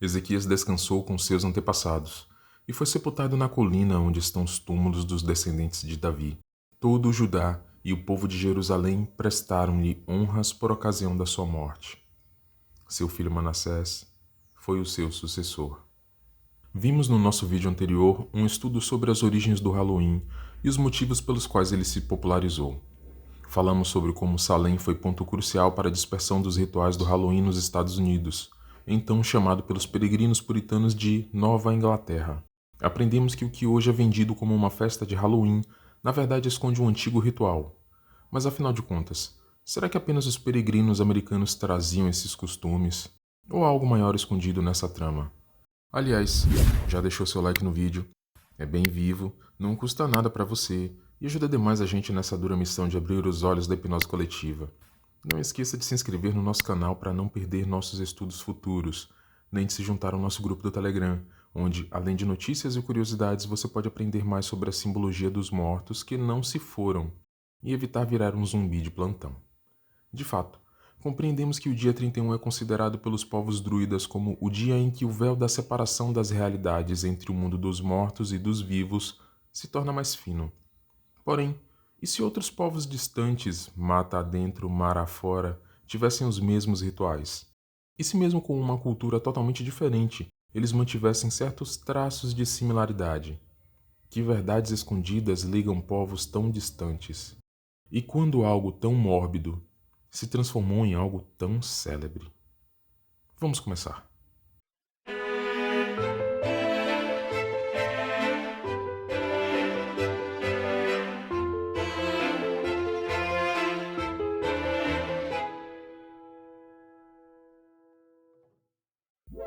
Ezequias descansou com seus antepassados e foi sepultado na colina onde estão os túmulos dos descendentes de Davi. Todo o Judá e o povo de Jerusalém prestaram-lhe honras por ocasião da sua morte. Seu filho Manassés foi o seu sucessor. Vimos no nosso vídeo anterior um estudo sobre as origens do Halloween e os motivos pelos quais ele se popularizou. Falamos sobre como Salem foi ponto crucial para a dispersão dos rituais do Halloween nos Estados Unidos, então chamado pelos peregrinos puritanos de Nova Inglaterra. Aprendemos que o que hoje é vendido como uma festa de Halloween, na verdade esconde um antigo ritual. Mas afinal de contas, será que apenas os peregrinos americanos traziam esses costumes? Ou há algo maior escondido nessa trama? Aliás, já deixou seu like no vídeo? É bem vivo, não custa nada para você e ajuda demais a gente nessa dura missão de abrir os olhos da hipnose coletiva. Não esqueça de se inscrever no nosso canal para não perder nossos estudos futuros, nem de se juntar ao nosso grupo do Telegram, onde, além de notícias e curiosidades, você pode aprender mais sobre a simbologia dos mortos que não se foram e evitar virar um zumbi de plantão. De fato, compreendemos que o dia 31 é considerado pelos povos druidas como o dia em que o véu da separação das realidades entre o mundo dos mortos e dos vivos se torna mais fino. Porém, e se outros povos distantes, mata adentro, mar afora, tivessem os mesmos rituais? E se mesmo com uma cultura totalmente diferente, eles mantivessem certos traços de similaridade? Que verdades escondidas ligam povos tão distantes? E quando algo tão mórbido se transformou em algo tão célebre? Vamos começar.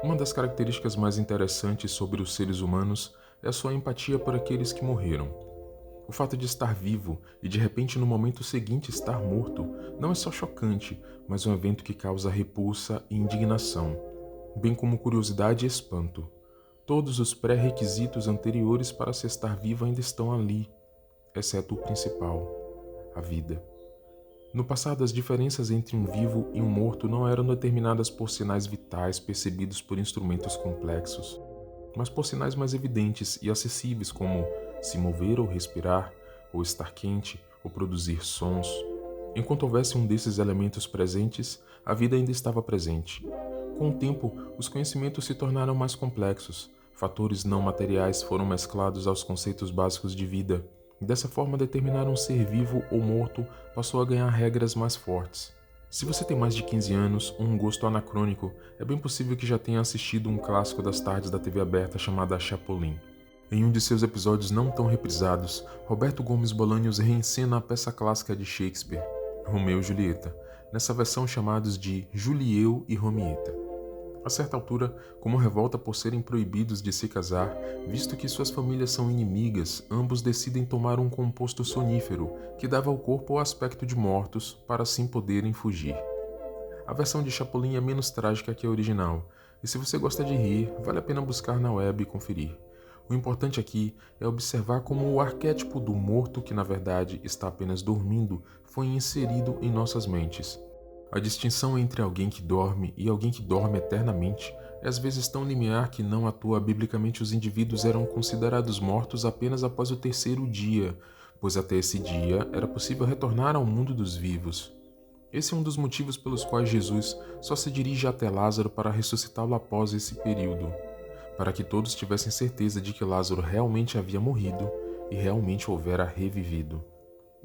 Uma das características mais interessantes sobre os seres humanos é a sua empatia por aqueles que morreram. O fato de estar vivo e de repente no momento seguinte estar morto não é só chocante, mas um evento que causa repulsa e indignação, bem como curiosidade e espanto. Todos os pré-requisitos anteriores para se estar vivo ainda estão ali, exceto o principal, a vida. No passado, as diferenças entre um vivo e um morto não eram determinadas por sinais vitais percebidos por instrumentos complexos, mas por sinais mais evidentes e acessíveis como se mover ou respirar, ou estar quente, ou produzir sons. Enquanto houvesse um desses elementos presentes, a vida ainda estava presente. Com o tempo, os conhecimentos se tornaram mais complexos, fatores não materiais foram mesclados aos conceitos básicos de vida. Dessa forma, determinar um ser vivo ou morto passou a ganhar regras mais fortes. Se você tem mais de 15 anos ou um gosto anacrônico, é bem possível que já tenha assistido um clássico das tardes da TV aberta chamada Chapolin. Em um de seus episódios não tão reprisados, Roberto Gomes Bolanhos reencena a peça clássica de Shakespeare, Romeu e Julieta, nessa versão chamados de Julieu e Romieta. A certa altura, como revolta por serem proibidos de se casar, visto que suas famílias são inimigas, ambos decidem tomar um composto sonífero que dava ao corpo o aspecto de mortos para assim poderem fugir. A versão de Chapolin é menos trágica que a original, e se você gosta de rir, vale a pena buscar na web e conferir. O importante aqui é observar como o arquétipo do morto, que na verdade está apenas dormindo, foi inserido em nossas mentes. A distinção entre alguém que dorme e alguém que dorme eternamente é às vezes tão limiar que não à toa biblicamente os indivíduos eram considerados mortos apenas após o terceiro dia, pois até esse dia era possível retornar ao mundo dos vivos. Esse é um dos motivos pelos quais Jesus só se dirige até Lázaro para ressuscitá-lo após esse período, para que todos tivessem certeza de que Lázaro realmente havia morrido e realmente houvera revivido.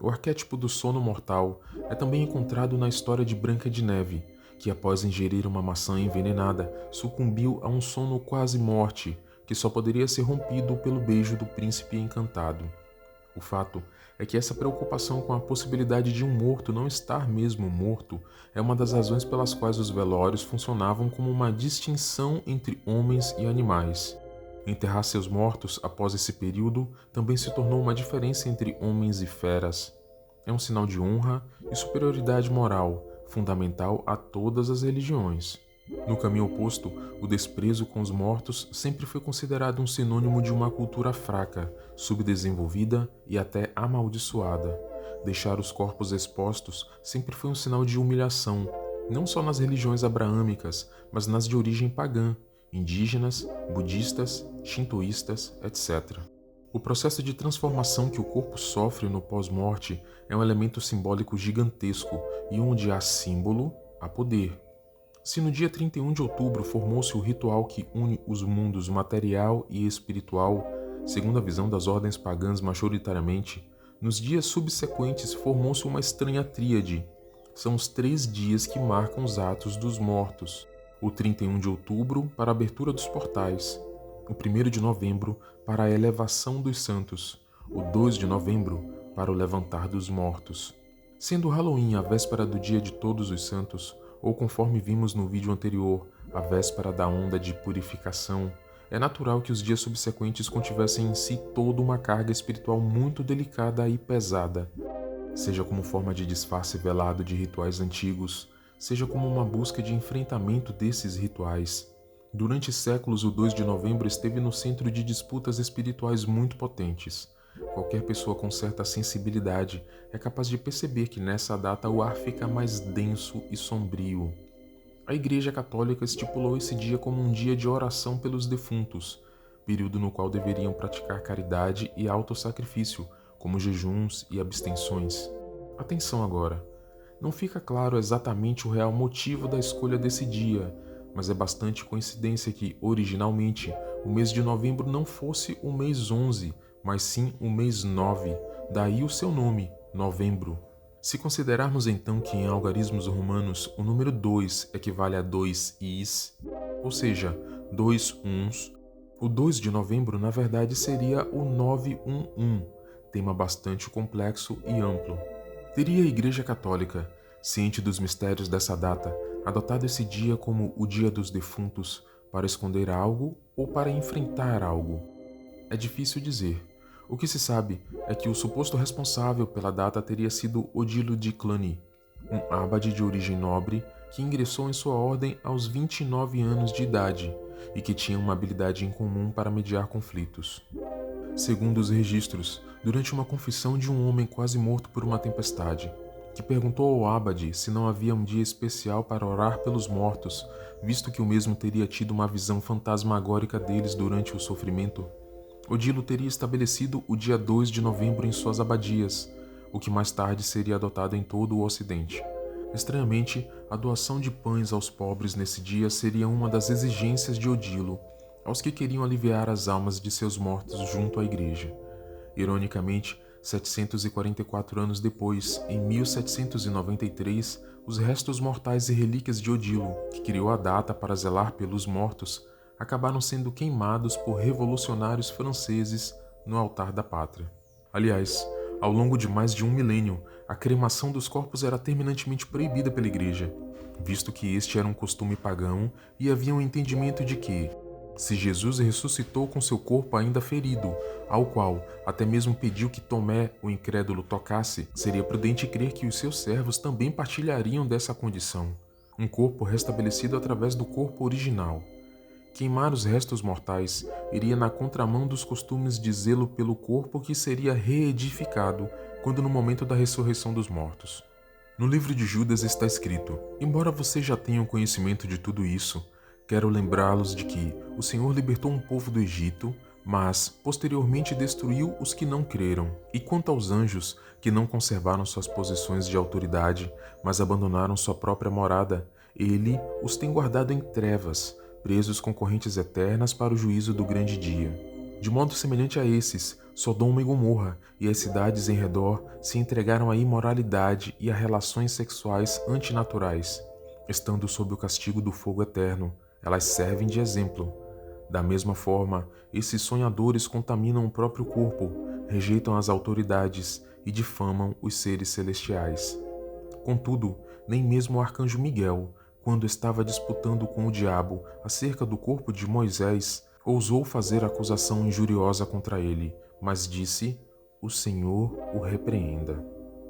O arquétipo do sono mortal é também encontrado na história de Branca de Neve, que após ingerir uma maçã envenenada, sucumbiu a um sono quase morte, que só poderia ser rompido pelo beijo do príncipe encantado. O fato é que essa preocupação com a possibilidade de um morto não estar mesmo morto é uma das razões pelas quais os velórios funcionavam como uma distinção entre homens e animais. Enterrar seus mortos após esse período também se tornou uma diferença entre homens e feras. É um sinal de honra e superioridade moral, fundamental a todas as religiões. No caminho oposto, o desprezo com os mortos sempre foi considerado um sinônimo de uma cultura fraca, subdesenvolvida e até amaldiçoada. Deixar os corpos expostos sempre foi um sinal de humilhação, não só nas religiões abraâmicas, mas nas de origem pagã, indígenas, budistas, shintoístas, etc. O processo de transformação que o corpo sofre no pós-morte é um elemento simbólico gigantesco e onde há símbolo, há poder. Se no dia 31 de outubro formou-se o ritual que une os mundos material e espiritual, segundo a visão das ordens pagãs majoritariamente, nos dias subsequentes formou-se uma estranha tríade. São os 3 dias que marcam os atos dos mortos. O 31 de outubro para a abertura dos portais, o 1º de novembro para a elevação dos santos, o 2 de novembro para o levantar dos mortos. Sendo o Halloween a véspera do dia de Todos os Santos, ou conforme vimos no vídeo anterior, a véspera da onda de purificação, é natural que os dias subsequentes contivessem em si toda uma carga espiritual muito delicada e pesada, seja como forma de disfarce velado de rituais antigos, seja como uma busca de enfrentamento desses rituais. Durante séculos, o 2 de novembro esteve no centro de disputas espirituais muito potentes. Qualquer pessoa com certa sensibilidade é capaz de perceber que nessa data o ar fica mais denso e sombrio. A Igreja Católica estipulou esse dia como um dia de oração pelos defuntos, período no qual deveriam praticar caridade e autossacrifício, como jejuns e abstenções. Atenção agora! Não fica claro exatamente o real motivo da escolha desse dia, mas é bastante coincidência que, originalmente, o mês de novembro não fosse o mês 11, mas sim o mês 9, daí o seu nome, novembro. Se considerarmos então que em algarismos romanos o número 2 equivale a 2 is, ou seja, 2 uns, o 2 de novembro na verdade seria o 911, tema bastante complexo e amplo. Teria a Igreja Católica, ciente dos mistérios dessa data, adotado esse dia como o Dia dos Defuntos para esconder algo ou para enfrentar algo? É difícil dizer. O que se sabe é que o suposto responsável pela data teria sido Odilo de Cluny, um abade de origem nobre que ingressou em sua ordem aos 29 anos de idade e que tinha uma habilidade incomum para mediar conflitos. Segundo os registros, durante uma confissão de um homem quase morto por uma tempestade, que perguntou ao abade se não havia um dia especial para orar pelos mortos, visto que o mesmo teria tido uma visão fantasmagórica deles durante o sofrimento, Odilo teria estabelecido o dia 2 de novembro em suas abadias, o que mais tarde seria adotado em todo o Ocidente. Estranhamente, a doação de pães aos pobres nesse dia seria uma das exigências de Odilo, aos que queriam aliviar as almas de seus mortos junto à igreja. Ironicamente, 744 anos depois, em 1793, os restos mortais e relíquias de Odilo, que criou a data para zelar pelos mortos, acabaram sendo queimados por revolucionários franceses no altar da pátria. Aliás, ao longo de mais de um milênio, a cremação dos corpos era terminantemente proibida pela igreja, visto que este era um costume pagão e havia um entendimento de que, se Jesus ressuscitou com seu corpo ainda ferido, ao qual até mesmo pediu que Tomé, o incrédulo, tocasse, seria prudente crer que os seus servos também partilhariam dessa condição, um corpo restabelecido através do corpo original. Queimar os restos mortais iria na contramão dos costumes de zelo pelo corpo que seria reedificado quando no momento da ressurreição dos mortos. No livro de Judas está escrito: embora vocês já tenham conhecimento de tudo isso, quero lembrá-los de que o Senhor libertou um povo do Egito, mas posteriormente destruiu os que não creram. E quanto aos anjos, que não conservaram suas posições de autoridade, mas abandonaram sua própria morada, ele os tem guardado em trevas, presos com correntes eternas para o juízo do grande dia. De modo semelhante a esses, Sodoma e Gomorra e as cidades em redor se entregaram à imoralidade e a relações sexuais antinaturais. Estando sob o castigo do fogo eterno, elas servem de exemplo. Da mesma forma, esses sonhadores contaminam o próprio corpo, rejeitam as autoridades e difamam os seres celestiais. Contudo, nem mesmo o arcanjo Miguel, quando estava disputando com o diabo acerca do corpo de Moisés, ousou fazer acusação injuriosa contra ele, mas disse: "O Senhor o repreenda."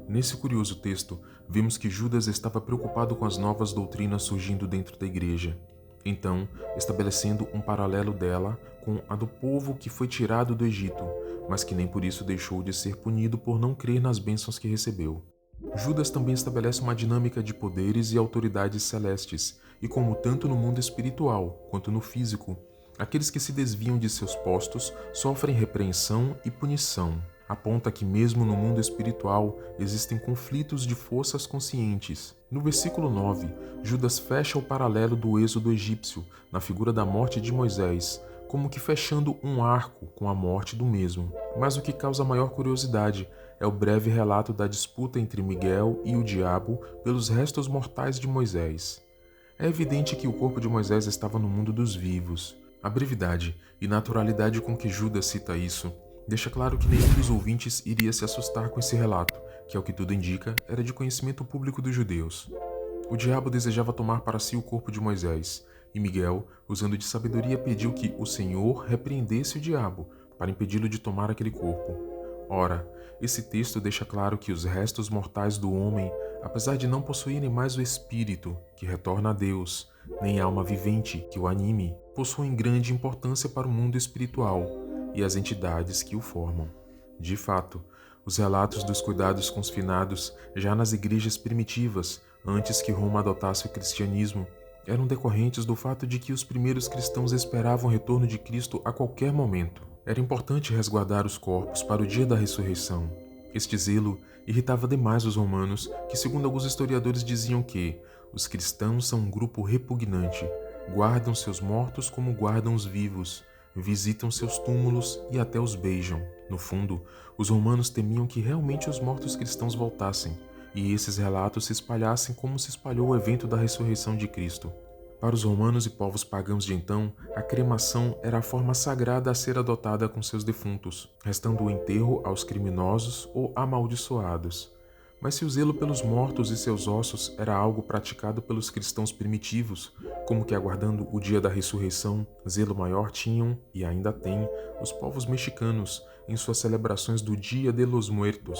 Nesse curioso texto, vemos que Judas estava preocupado com as novas doutrinas surgindo dentro da igreja. Então, estabelecendo um paralelo dela com a do povo que foi tirado do Egito, mas que nem por isso deixou de ser punido por não crer nas bênçãos que recebeu. Judas também estabelece uma dinâmica de poderes e autoridades celestes, e como tanto no mundo espiritual quanto no físico, aqueles que se desviam de seus postos sofrem repreensão e punição. Aponta que mesmo no mundo espiritual existem conflitos de forças conscientes. No versículo 9, Judas fecha o paralelo do êxodo egípcio na figura da morte de Moisés, como que fechando um arco com a morte do mesmo. Mas o que causa maior curiosidade é o breve relato da disputa entre Miguel e o diabo pelos restos mortais de Moisés. É evidente que o corpo de Moisés estava no mundo dos vivos. A brevidade e naturalidade com que Judas cita isso deixa claro que nenhum dos ouvintes iria se assustar com esse relato, que, ao que tudo indica, era de conhecimento público dos judeus. O diabo desejava tomar para si o corpo de Moisés, e Miguel, usando de sabedoria, pediu que o Senhor repreendesse o diabo para impedi-lo de tomar aquele corpo. Ora, esse texto deixa claro que os restos mortais do homem, apesar de não possuírem mais o espírito, que retorna a Deus, nem a alma vivente, que o anime, possuem grande importância para o mundo espiritual e as entidades que o formam. De fato, os relatos dos cuidados com os finados, já nas igrejas primitivas, antes que Roma adotasse o cristianismo, eram decorrentes do fato de que os primeiros cristãos esperavam o retorno de Cristo a qualquer momento. Era importante resguardar os corpos para o dia da ressurreição. Este zelo irritava demais os romanos, que, segundo alguns historiadores, diziam que os cristãos são um grupo repugnante, guardam seus mortos como guardam os vivos, visitam seus túmulos e até os beijam. No fundo, os romanos temiam que realmente os mortos cristãos voltassem, e esses relatos se espalhassem como se espalhou o evento da ressurreição de Cristo. Para os romanos e povos pagãos de então, a cremação era a forma sagrada a ser adotada com seus defuntos, restando o enterro aos criminosos ou amaldiçoados. Mas se o zelo pelos mortos e seus ossos era algo praticado pelos cristãos primitivos, como que aguardando o dia da ressurreição, zelo maior tinham, e ainda têm, os povos mexicanos em suas celebrações do Dia de los Muertos,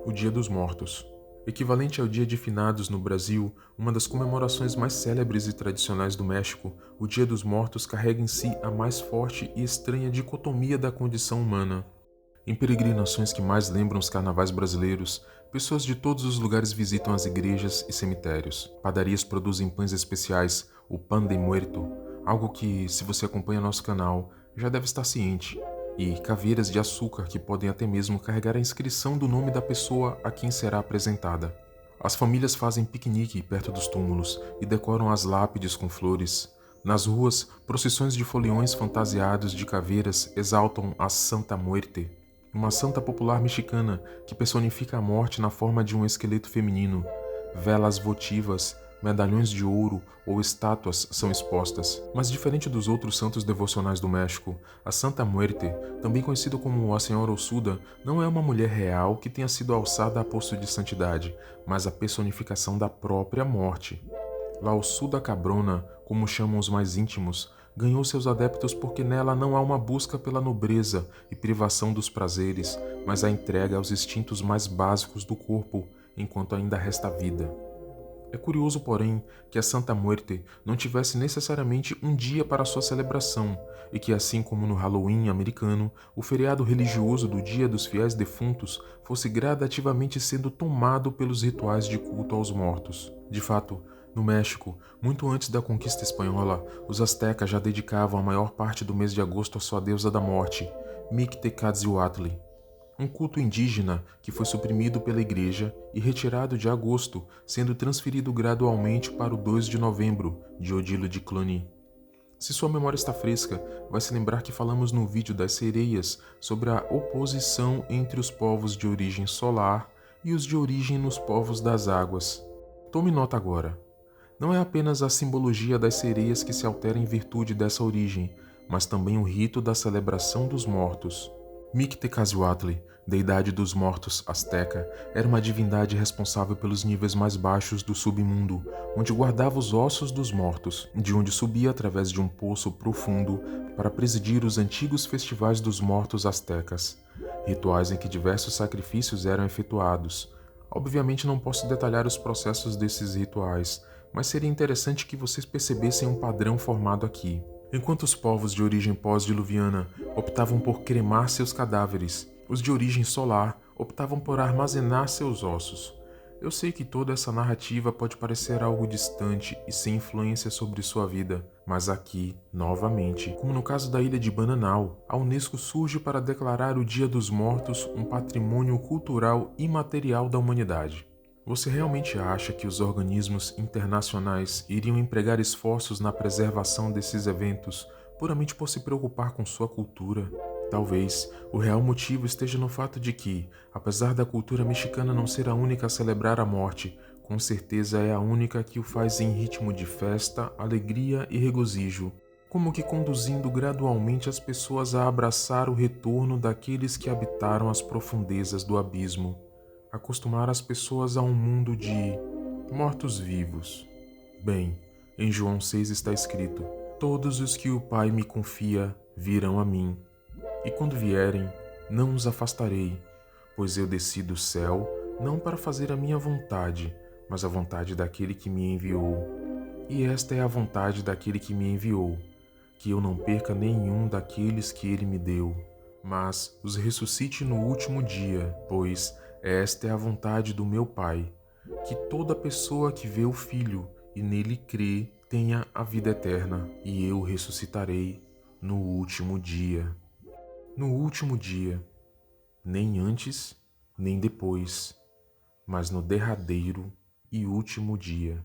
o Dia dos Mortos. Equivalente ao Dia de Finados no Brasil, uma das comemorações mais célebres e tradicionais do México, o Dia dos Mortos carrega em si a mais forte e estranha dicotomia da condição humana. Em peregrinações que mais lembram os carnavais brasileiros, pessoas de todos os lugares visitam as igrejas e cemitérios. Padarias produzem pães especiais, o pan de muerto, algo que, se você acompanha nosso canal, já deve estar ciente, e caveiras de açúcar que podem até mesmo carregar a inscrição do nome da pessoa a quem será apresentada. As famílias fazem piquenique perto dos túmulos e decoram as lápides com flores. Nas ruas, procissões de foliões fantasiados de caveiras exaltam a Santa Muerte, uma santa popular mexicana que personifica a morte na forma de um esqueleto feminino. Velas votivas, medalhões de ouro ou estátuas são expostas. Mas diferente dos outros santos devocionais do México, a Santa Muerte, também conhecida como a Senhora Ossuda, não é uma mulher real que tenha sido alçada a posto de santidade, mas a personificação da própria morte. La Ossuda Cabrona, como chamam os mais íntimos, ganhou seus adeptos porque nela não há uma busca pela nobreza e privação dos prazeres, mas a entrega aos instintos mais básicos do corpo, enquanto ainda resta vida. É curioso, porém, que a Santa Muerte não tivesse necessariamente um dia para sua celebração, e que, assim como no Halloween americano, o feriado religioso do Dia dos Fiéis Defuntos fosse gradativamente sendo tomado pelos rituais de culto aos mortos. De fato, no México, muito antes da conquista espanhola, os astecas já dedicavam a maior parte do mês de agosto à sua deusa da morte, Mictecatzihuatl, um culto indígena que foi suprimido pela igreja e retirado de agosto, sendo transferido gradualmente para o 2 de novembro, de Odilo de Cluny. Se sua memória está fresca, vai se lembrar que falamos no vídeo das sereias sobre a oposição entre os povos de origem solar e os de origem nos povos das águas. Tome nota agora. Não é apenas a simbologia das sereias que se altera em virtude dessa origem, mas também o rito da celebração dos mortos. Mictecatzihuatl, deidade dos mortos asteca, era uma divindade responsável pelos níveis mais baixos do submundo, onde guardava os ossos dos mortos, de onde subia através de um poço profundo para presidir os antigos festivais dos mortos astecas, rituais em que diversos sacrifícios eram efetuados. Obviamente não posso detalhar os processos desses rituais, mas seria interessante que vocês percebessem um padrão formado aqui. Enquanto os povos de origem pós-diluviana optavam por cremar seus cadáveres, os de origem solar optavam por armazenar seus ossos. Eu sei que toda essa narrativa pode parecer algo distante e sem influência sobre sua vida, mas aqui, novamente, como no caso da ilha de Bananal, a Unesco surge para declarar o Dia dos Mortos um patrimônio cultural imaterial da humanidade. Você realmente acha que os organismos internacionais iriam empregar esforços na preservação desses eventos puramente por se preocupar com sua cultura? Talvez o real motivo esteja no fato de que, apesar da cultura mexicana não ser a única a celebrar a morte, com certeza é a única que o faz em ritmo de festa, alegria e regozijo, como que conduzindo gradualmente as pessoas a abraçar o retorno daqueles que habitaram as profundezas do abismo, acostumar as pessoas a um mundo de mortos-vivos. Bem, em João 6 está escrito: todos os que o Pai me confia virão a mim, e quando vierem, não os afastarei, pois eu desci do céu não para fazer a minha vontade, mas a vontade daquele que me enviou. E esta é a vontade daquele que me enviou, que eu não perca nenhum daqueles que ele me deu, mas os ressuscite no último dia, pois esta é a vontade do meu Pai, que toda pessoa que vê o Filho e nele crê tenha a vida eterna, e eu o ressuscitarei no último dia. No último dia, nem antes, nem depois, mas no derradeiro e último dia.